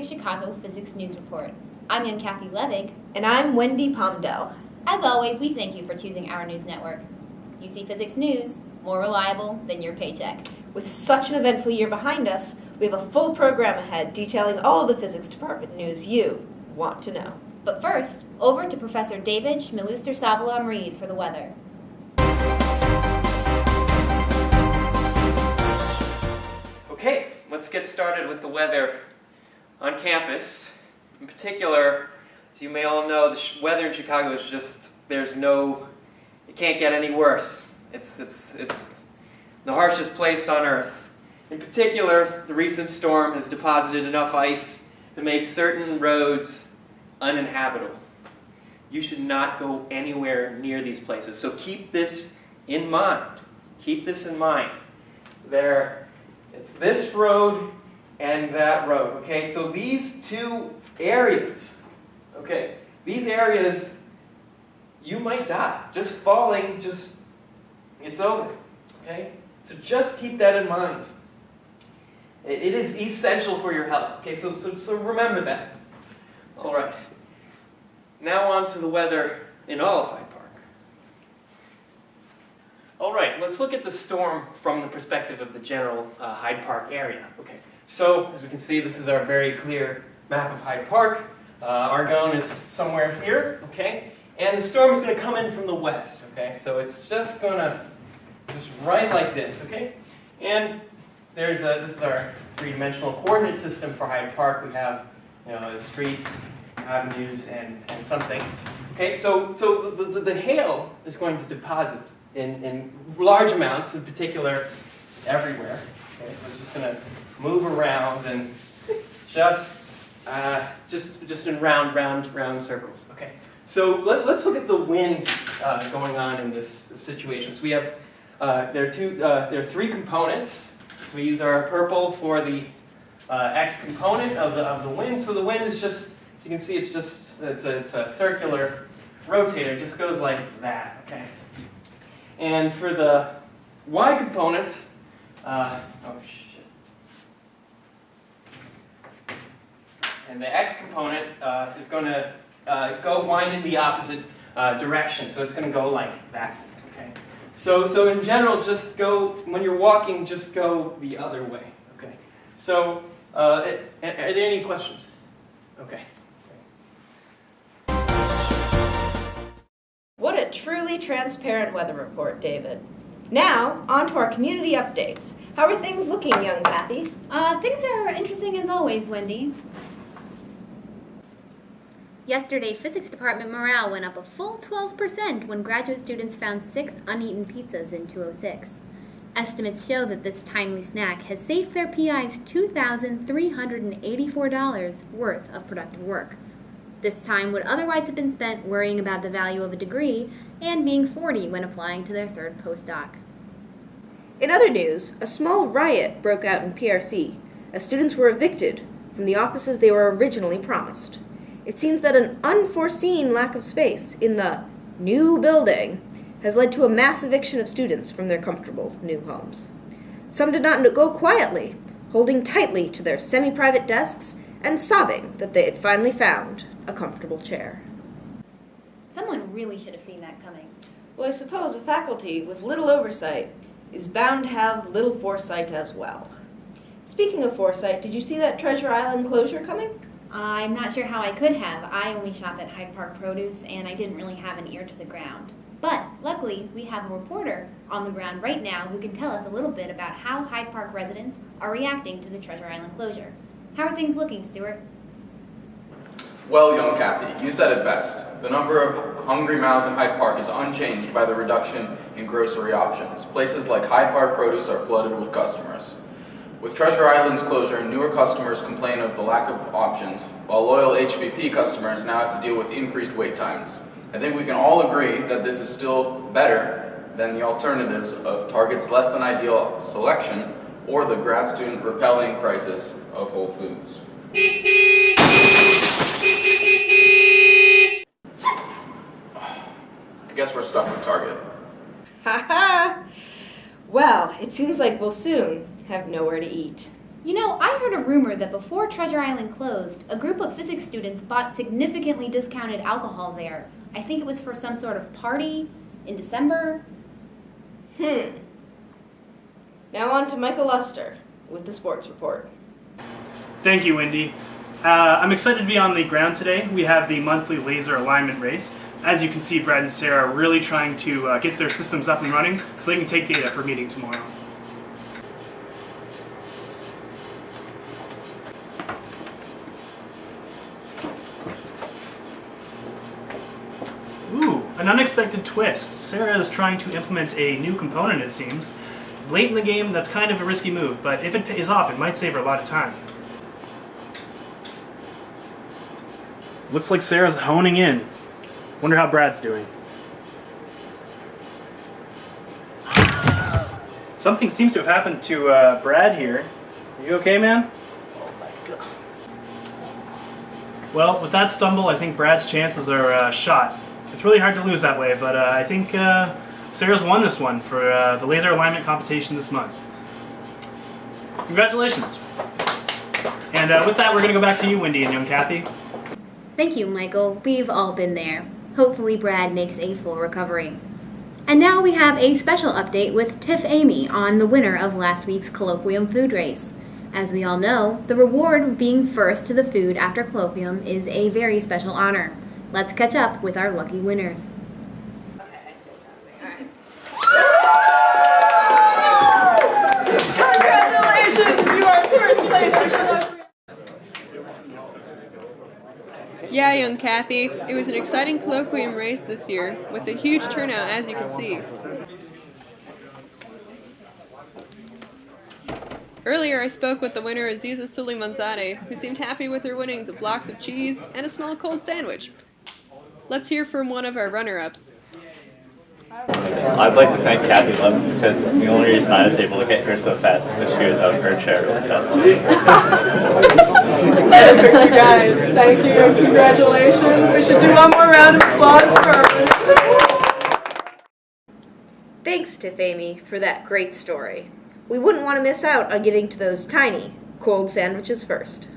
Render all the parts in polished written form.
of Chicago Physics News Report. I'm young Kathy Levig. And I'm Wendy Pomdell. As always, we thank you for choosing our news network. UC Physics News, more reliable than your paycheck. With such an eventful year behind us, we have a full program ahead detailing all the physics department news you want to know. But first, over to Professor David Schmiluster-Savalon-Reed for the weather. Okay, let's get started with the weather on campus. In particular, as you may all know, the weather in Chicago is just, it can't get any worse. It's the harshest place on earth. In particular, the recent storm has deposited enough ice to make certain roads uninhabitable. You should not go anywhere near these places, so keep this in mind. Keep this in mind. It's this road and that road, okay? So these two areas, okay, these areas, you might die. Just falling, it's over, okay? So just keep that in mind. It is essential for your health, okay? So remember that. All right. Now on to the weather in all of Hyde Park. All right, let's look at the storm from the perspective of the general Hyde Park area. Okay, so as we can see, this is our very clear map of Hyde Park. Argonne is somewhere here, okay? And the storm is going to come in from the west, okay? So it's just going to, right like this, okay? And this is our three-dimensional coordinate system for Hyde Park. We have, the streets, avenues, and something. Okay, so the hail is going to deposit in large amounts, in particular, everywhere. Okay, so it's just going to move around and just in round circles. Okay, so let's look at the wind going on in this situation. So we have there are three components. So we use our purple for the x component of the wind. So the wind is just, as you can see, it's a circular rotator. It just goes like that. Okay. And for the y component, and the x component is going to go wind in the opposite direction. So it's going to go like that. Okay. So in general, just go, when you're walking, just go the other way. Okay. So are there any questions? Okay. What a truly transparent weather report, David. Now, on to our community updates. How are things looking, young Kathy? Things are interesting as always, Wendy. Yesterday, physics department morale went up a full 12% when graduate students found 6 uneaten pizzas in 206. Estimates show that this timely snack has saved their PIs $2,384 worth of productive work. This time would otherwise have been spent worrying about the value of a degree and being 40 when applying to their third postdoc. In other news, a small riot broke out in PRC as students were evicted from the offices they were originally promised. It seems that an unforeseen lack of space in the new building has led to a mass eviction of students from their comfortable new homes. Some did not go quietly, holding tightly to their semi-private desks and sobbing that they had finally found a comfortable chair. Someone really should have seen that coming. Well, I suppose a faculty with little oversight is bound to have little foresight as well. Speaking of foresight, did you see that Treasure Island closure coming? I'm not sure how I could have. I only shop at Hyde Park Produce, and I didn't really have an ear to the ground. But luckily, we have a reporter on the ground right now who can tell us a little bit about how Hyde Park residents are reacting to the Treasure Island closure. How are things looking, Stuart? Well, young Kathy, you said it best. The number of hungry mouths in Hyde Park is unchanged by the reduction in grocery options. Places like Hyde Park Produce are flooded with customers. With Treasure Island's closure, newer customers complain of the lack of options, while loyal HPP customers now have to deal with increased wait times. I think we can all agree that this is still better than the alternatives of Target's less than ideal selection or the grad student repelling prices of Whole Foods. I guess we're stuck with Target. Ha ha! Well, it seems like we'll soon have nowhere to eat. You know, I heard a rumor that before Treasure Island closed, a group of physics students bought significantly discounted alcohol there. I think it was for some sort of party in December. Now on to Michael Luster with the sports report. Thank you, Wendy. I'm excited to be on the ground today. We have the monthly laser alignment race. As you can see, Brad and Sarah are really trying to get their systems up and running so they can take data for meeting tomorrow. Ooh, an unexpected twist. Sarah is trying to implement a new component, it seems. Late in the game, that's kind of a risky move, but if it pays off, it might save her a lot of time. Looks like Sarah's honing in. Wonder how Brad's doing. Something seems to have happened to Brad here. Are you okay, man? Oh my god. Well, with that stumble, I think Brad's chances are shot. It's really hard to lose that way, but I think Sarah's won this one for the laser alignment competition this month. Congratulations. And with that, we're going to go back to you, Wendy and young Kathy. Thank you, Michael. We've all been there. Hopefully Brad makes a full recovery. And now we have a special update with Tiff Amy on the winner of last week's Colloquium food race. As we all know, the reward of being first to the food after Colloquium is a very special honor. Let's catch up with our lucky winners. Okay, I said something. All right. Congratulations! You are first place to Colloquium. Yeah, young Kathy, it was an exciting colloquium race this year, with a huge turnout as you can see. Earlier I spoke with the winner Aziza Suleimanzadeh, who seemed happy with her winnings of blocks of cheese and a small cold sandwich. Let's hear from one of our runner-ups. I'd like to thank Kathy Love because it's the only reason I was able to get here so fast because she was out of her chair really fast. Perfect, you guys. Thank you and congratulations. We should do one more round of applause for her. Thanks, Tiff Amy, for that great story. We wouldn't want to miss out on getting to those tiny, cold sandwiches first.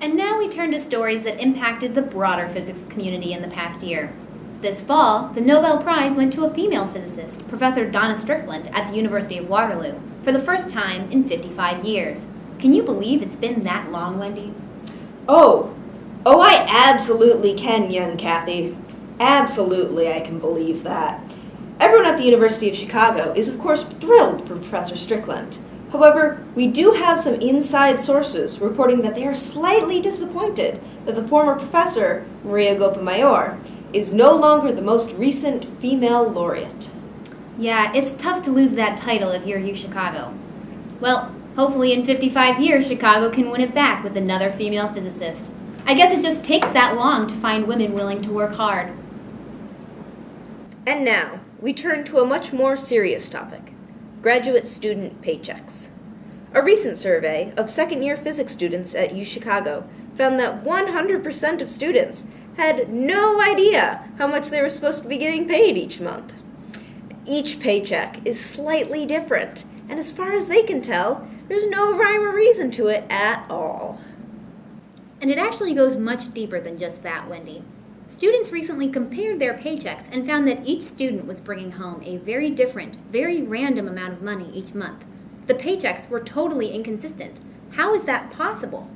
And now we turn to stories that impacted the broader physics community in the past year. This fall, the Nobel Prize went to a female physicist, Professor Donna Strickland, at the University of Waterloo, for the first time in 55 years. Can you believe it's been that long, Wendy? Oh, I absolutely can, young Kathy. Absolutely, I can believe that. Everyone at the University of Chicago is, of course, thrilled for Professor Strickland. However, we do have some inside sources reporting that they are slightly disappointed that the former professor, Maria Gopamayor, is no longer the most recent female laureate. Yeah, it's tough to lose that title if you're UChicago. Well, hopefully in 55 years, Chicago can win it back with another female physicist. I guess it just takes that long to find women willing to work hard. And now, we turn to a much more serious topic: graduate student paychecks. A recent survey of second-year physics students at UChicago found that 100% of students had no idea how much they were supposed to be getting paid each month. Each paycheck is slightly different, and as far as they can tell, there's no rhyme or reason to it at all. And it actually goes much deeper than just that, Wendy. Students recently compared their paychecks and found that each student was bringing home a very different, very random amount of money each month. The paychecks were totally inconsistent. How is that possible?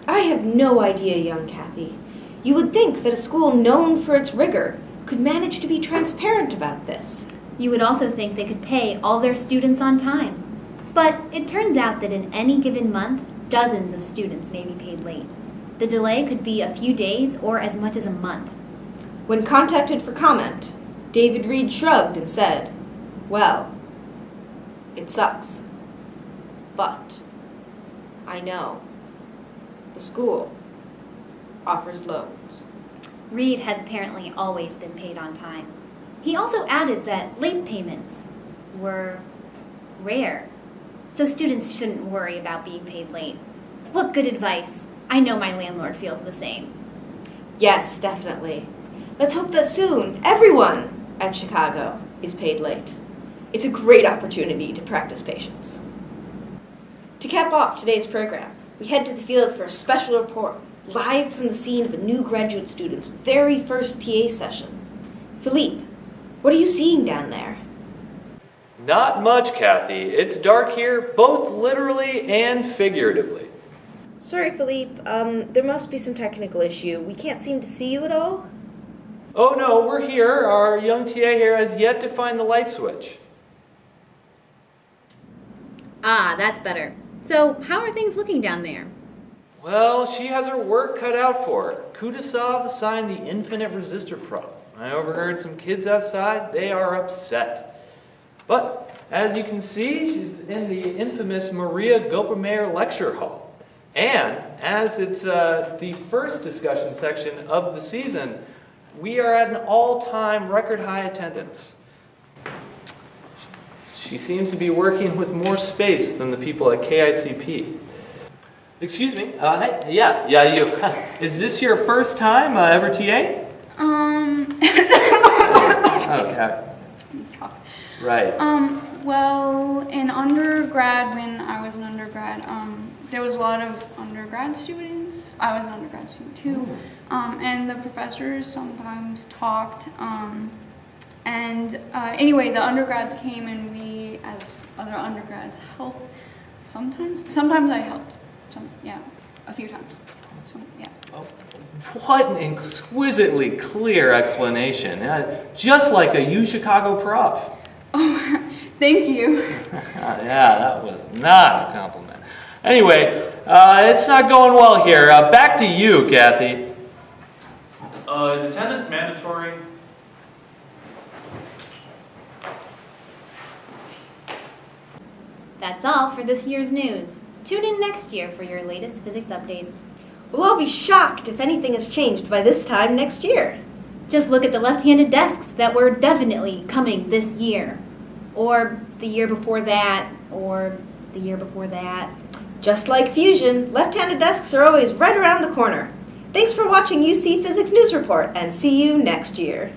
I have no idea, young Kathy. You would think that a school known for its rigor could manage to be transparent about this. You would also think they could pay all their students on time. But it turns out that in any given month, dozens of students may be paid late. The delay could be a few days or as much as a month. When contacted for comment, David Reed shrugged and said, "Well, it sucks. But I know the school offers loans." Reed has apparently always been paid on time. He also added that late payments were rare, so students shouldn't worry about being paid late. What good advice. I know my landlord feels the same. Yes, definitely. Let's hope that soon everyone at Chicago is paid late. It's a great opportunity to practice patience. To cap off today's program, we head to the field for a special report, live from the scene of a new graduate student's very first TA session. Philippe, what are you seeing down there? Not much, Kathy. It's dark here, both literally and figuratively. Sorry, Philippe. There must be some technical issue. We can't seem to see you at all. Oh no, we're here. Our young TA here has yet to find the light switch. Ah, that's better. So, how are things looking down there? Well, she has her work cut out for her. Kudasov assigned the infinite resistor problem. I overheard some kids outside. They are upset. But, as you can see, she's in the infamous Maria Gopameyer lecture hall. And, as it's the first discussion section of the season, we are at an all-time record high attendance. She seems to be working with more space than the people at KICP. Excuse me. Hey, yeah, you. Is this your first time ever TA? Okay. Right. Well, in undergrad, when I was an undergrad, there was a lot of undergrad students. I was an undergrad student too. And the professors sometimes talked. Anyway, the undergrads came and we, as other undergrads, helped. Sometimes I helped. A few times. Oh, what an exquisitely clear explanation. Just like a UChicago prof. Oh, thank you. Yeah, that was not a compliment. Anyway, it's not going well here. Back to you, Kathy. Is attendance mandatory? That's all for this year's news. Tune in next year for your latest physics updates. We'll all be shocked if anything has changed by this time next year. Just look at the left-handed desks that were definitely coming this year. Or the year before that, or the year before that. Just like fusion, left-handed desks are always right around the corner. Thanks for watching UC Physics News Report, and see you next year.